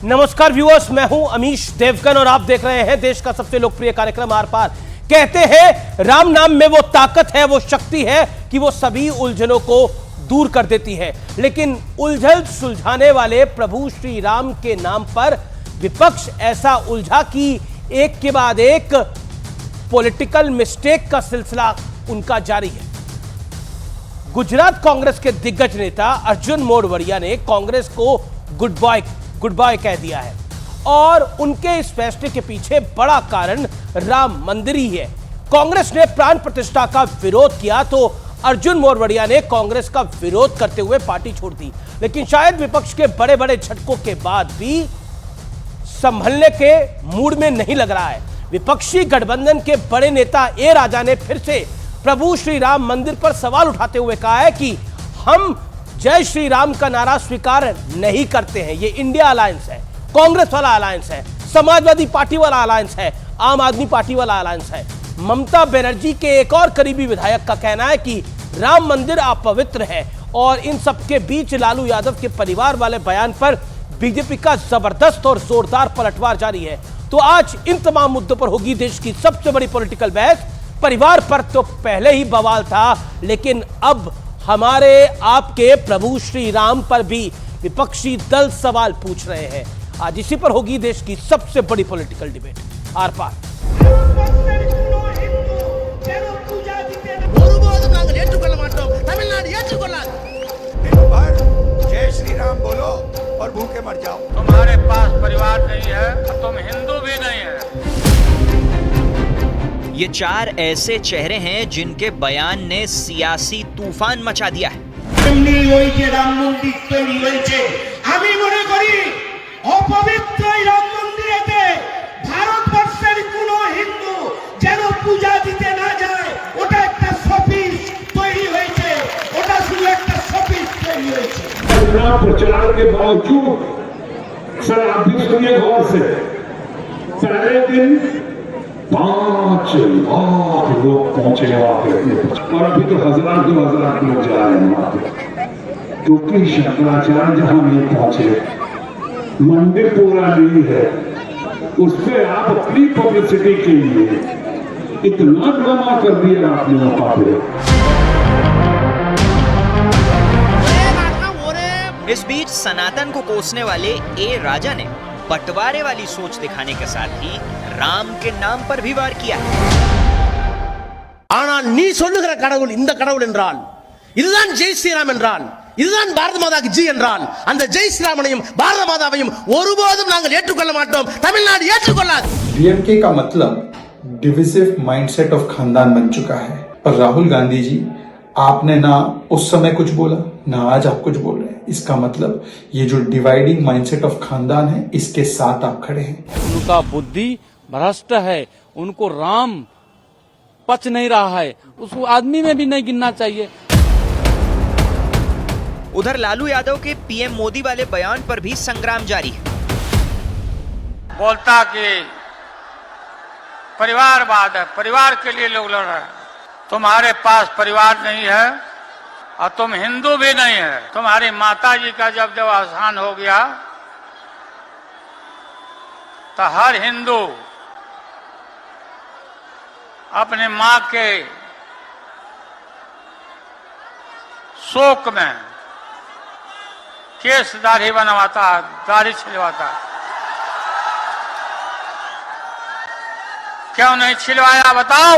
नमस्कार व्यूअर्स, मैं हूं अमीश देवगन और आप देख रहे हैं देश का सबसे लोकप्रिय कार्यक्रम आर पार। कहते हैं राम नाम में वो ताकत है, वो शक्ति है कि वो सभी उलझनों को दूर कर देती है। लेकिन उलझन सुलझाने वाले प्रभु श्री राम के नाम पर विपक्ष ऐसा उलझा कि एक के बाद एक पॉलिटिकल मिस्टेक का सिलसिला उनका जारी है। गुजरात कांग्रेस के दिग्गज नेता अर्जुन मोढवाडिया ने कांग्रेस को गुड बाय कह दिया है और उनके इस फैसले के पीछे बड़ा कारण राम मंदिर ही है। कांग्रेस ने प्राण प्रतिष्ठा का विरोध किया तो अर्जुन मोढवाडिया ने कांग्रेस का विरोध करते हुए पार्टी छोड़ दी। लेकिन शायद विपक्ष के बड़े बड़े झटकों के बाद भी संभलने के मूड में नहीं लग रहा है। विपक्षी गठबंधन के बड़े नेता ए राजा ने फिर से प्रभु श्री राम मंदिर पर सवाल उठाते हुए कहा है कि हम जय श्री राम का नारा स्वीकार नहीं करते हैं। ये इंडिया अलायंस है, कांग्रेस वाला अलायंस है, समाजवादी पार्टी वाला अलायंस है, आम आदमी पार्टी वाला अलायंस है। ममता बनर्जी के एक और करीबी विधायक का कहना है कि राम मंदिर अपवित्र है और इन सबके बीच लालू यादव के परिवार वाले बयान पर बीजेपी का जबरदस्त और जोरदार पलटवार जारी है। तो आज इन तमाम मुद्दों पर होगी देश की सबसे बड़ी पॉलिटिकल बहस। परिवार पर तो पहले ही बवाल था, लेकिन अब हमारे आपके प्रभु श्री राम पर भी विपक्षी दल सवाल पूछ रहे हैं। आज इसी पर होगी देश की सबसे बड़ी पॉलिटिकल डिबेट आर पार। जय श्री राम बोलो और भूखे मर जाओ। तुम्हारे पास परिवार नहीं है और तुम हिंदू भी नहीं है। ये चार ऐसे चेहरे हैं जिनके बयान ने सियासी तूफान मचा दिया है। রাম মন্দির তৈরি হয়েছে, আমি মনে করি অপবিত্র এই রাম মন্দিরেতে ভারতবর্ষের কোনো হিন্দু যেন পূজা দিতে না যায়। ওটা একটা শপিস তৈরি হয়েছে, ওটা শুধু একটা শপিস তৈরি হয়েছে। प्रचार के बावजूद सर आप भी सुनिए गौर से, पहले दिन 5 लाख लोग पहुंचे वहां पे और अभी तो 1000-2000 लोग जा रहे हैं वहां पे, क्योंकि शंकराचार्य जहां नहीं पहुंचे, मंदिर पूरा नहीं है, उस पर आप अपनी पब्लिसिटी के लिए इतना ड्रामा कर दिया आपने वहां पे। इस बीच सनातन को कोसने वाले ए राजा ने बंटवारे वाली सोच दिखाने के साथ ही राम के नाम पर भी वार किया। ஆனால் நீ சொல்லுகிற கடவுள் இந்த கடவுள் என்றால், இதுதான் ஜெய் ஸ்ரீராம் என்றால், இதுதான் பாரத மாதாக்கு ஜி என்றால், அந்த ஜெய் ஸ்ரீராமனையும் பாரத மாதாவையும் ஒருபோதும் நாங்கள் ஏற்றுக்கொள்ள மாட்டோம், தமிழ்நாடு ஏற்றுக்கொள்ளாது। डीएमके का मतलब डिविसिव माइंडसेट ऑफ खानदान बन चुका है। पर राहुल गांधी जी, आपने ना उस समय कुछ बोला ना आज आप कुछ बोल रहे हैं। इसका मतलब ये जो डिवाइडिंग माइंडसेट ऑफ खानदान है, इसके साथ आप खड़े हैं। उनका बुद्धि भ्रष्ट है, उनको राम पच नहीं रहा है, उसको आदमी में भी नहीं गिनना चाहिए। उधर लालू यादव के पीएम मोदी वाले बयान पर भी संग्राम जारी है। बोलता कि परिवारवाद है, परिवार के लिए लोग लड़ रहे हैं। तुम्हारे पास परिवार नहीं है और तुम हिंदू भी नहीं है। तुम्हारी माता जी का जब देहावसान हो गया तो हर हिंदू अपने मां के शोक में केस दाढ़ी बनवाता, दाढ़ी छिलवाता। क्यों नहीं छिलवाया बताओ?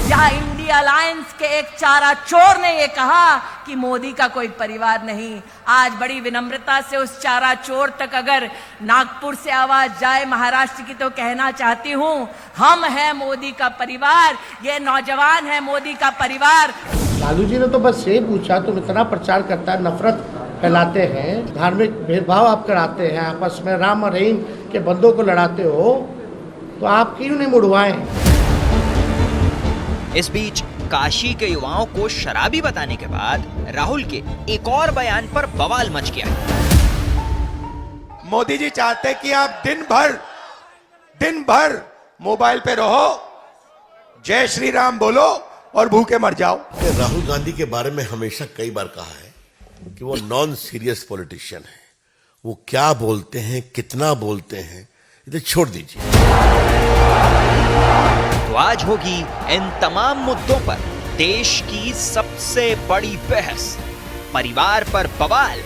यहाँ इंडिया अलायंस के एक चारा चोर ने ये कहा कि मोदी का कोई परिवार नहीं। आज बड़ी विनम्रता से उस चारा चोर तक अगर नागपुर से आवाज जाए, महाराष्ट्र की, तो कहना चाहती हूँ, हम हैं मोदी का परिवार, ये नौजवान है मोदी का परिवार। लालू जी ने तो बस ये पूछा, तुम इतना प्रचार करता है, नफरत फैलाते हैं, धार्मिक भेदभाव आप कराते हैं, आपस में राम और रहीम के बंदों को लड़ाते हो, तो आप क्यों नहीं मुड़वाएं? इस बीच काशी के युवाओं को शराबी बताने के बाद राहुल के एक और बयान पर बवाल मच गया। मोदी जी चाहते कि आप दिन भर मोबाइल पे रहो, जय श्री राम बोलो और भूखे मर जाओ। राहुल गांधी के बारे में हमेशा कई बार कहा है कि वो नॉन सीरियस पॉलिटिशियन है, वो क्या बोलते हैं, कितना बोलते हैं, इधर छोड़ दीजिए। तो आज होगी इन तमाम मुद्दों पर देश की सबसे बड़ी बहस। परिवार पर बवाल,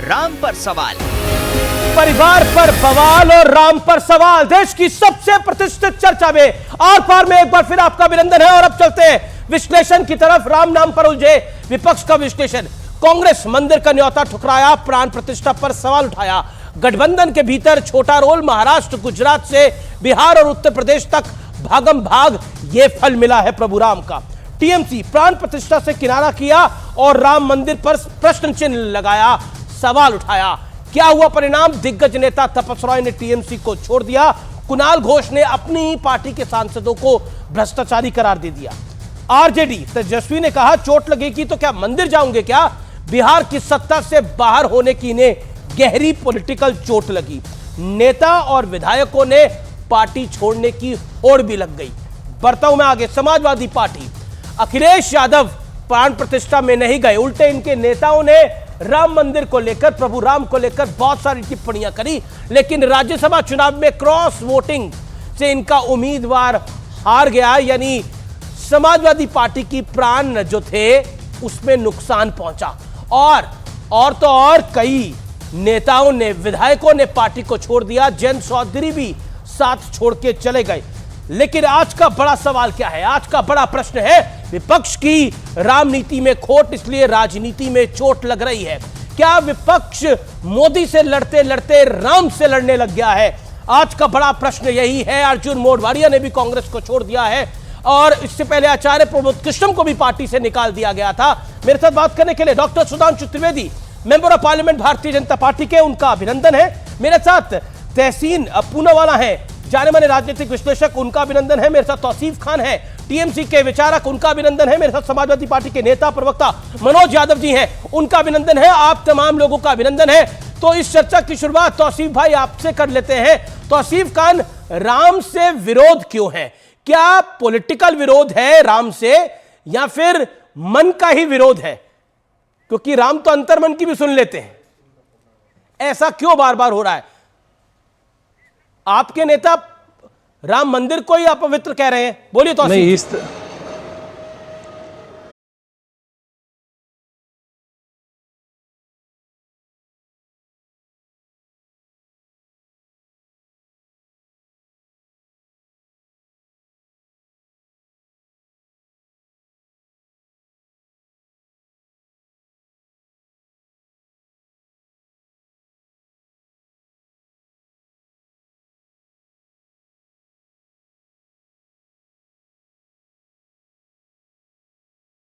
राम पर सवाल। परिवार पर बवाल और राम पर सवाल, देश की सबसे प्रतिष्ठित चर्चा में आर पार में एक बार फिर आपका अभिनंदन है। और अब चलते हैं विश्लेषण की तरफ। राम नाम पर उलझे विपक्ष का विश्लेषण। कांग्रेस मंदिर का न्योता ठुकराया, प्राण प्रतिष्ठा पर सवाल उठाया। गठबंधन के भीतर छोटा रोल, महाराष्ट्र गुजरात से बिहार और उत्तर प्रदेश तक भागम भाग, ये फल मिला है प्रभु राम का। टीएमसी प्राण प्रतिष्ठा से किनारा किया और राम मंदिर पर प्रश्न चिन्ह लगाया, सवाल उठाया। क्या हुआ परिणाम? दिग्गज नेता तपस रॉय ने टीएमसी को छोड़ दिया। कुणाल घोष ने अपनी पार्टी के सांसदों को भ्रष्टाचारी करार दे दिया। आरजेडी तेजस्वी ने कहा चोट लगेगी तो क्या मंदिर जाओगे क्या? बिहार की सत्ता से बाहर होने की इन्हें गहरी पॉलिटिकल चोट लगी। नेता और विधायकों ने पार्टी छोड़ने की होड़ भी लग गई। बढ़ता हूं मैं आगे। समाजवादी पार्टी, अखिलेश यादव प्राण प्रतिष्ठा में नहीं गए, उल्टे इनके नेताओं ने राम मंदिर को लेकर, प्रभु राम को लेकर बहुत सारी टिप्पणियां करी। लेकिन राज्यसभा चुनाव में क्रॉस वोटिंग से इनका उम्मीदवार हार गया, यानी समाजवादी पार्टी की प्राण जो थे उसमें नुकसान पहुंचा। और तो और कई नेताओं ने, विधायकों ने पार्टी को छोड़ दिया। जयंत चौधरी भी साथ छोड़ के चले गए। लेकिन आज का बड़ा सवाल क्या है? आज का बड़ा प्रश्न है विपक्ष की रामनीति में खोट, इसलिए राजनीति में चोट लग रही है। क्या विपक्ष मोदी से लड़ते लड़ते राम से लड़ने लग गया है? आज का बड़ा प्रश्न यही है। अर्जुन मोढवाडिया ने भी कांग्रेस को छोड़ दिया है और इससे पहले आचार्य प्रमोद कृष्णम को भी पार्टी से निकाल दिया गया था। मेरे साथ बात करने के लिए doctor Sudhanshu Trivedi, member of parliament Bharatiya Janata party के, उनका अभिनंदन है। मेरे साथ तहसीन पूनावाला है, जाने माने राजनीतिक विश्लेषक, उनका अभिनंदन है। मेरे साथ तौसीफ खान है, टीएमसी के विचारक, उनका अभिनंदन है। मेरे साथ समाजवादी पार्टी के नेता प्रवक्ता मनोज यादव जी हैं, उनका अभिनंदन है। आप तमाम लोगों का अभिनंदन है। तो इस चर्चा की शुरुआत तौसीफ भाई आपसे कर लेते हैं। तौसीफ खान, राम से विरोध क्यों है? क्या पॉलिटिकल विरोध है राम से या फिर मन का ही विरोध है? क्योंकि राम तो अंतर्मन की भी सुन लेते हैं। ऐसा क्यों बार बार हो रहा है? आपके नेता राम मंदिर को ही अपवित्र कह रहे हैं, बोलिए तो। नहीं,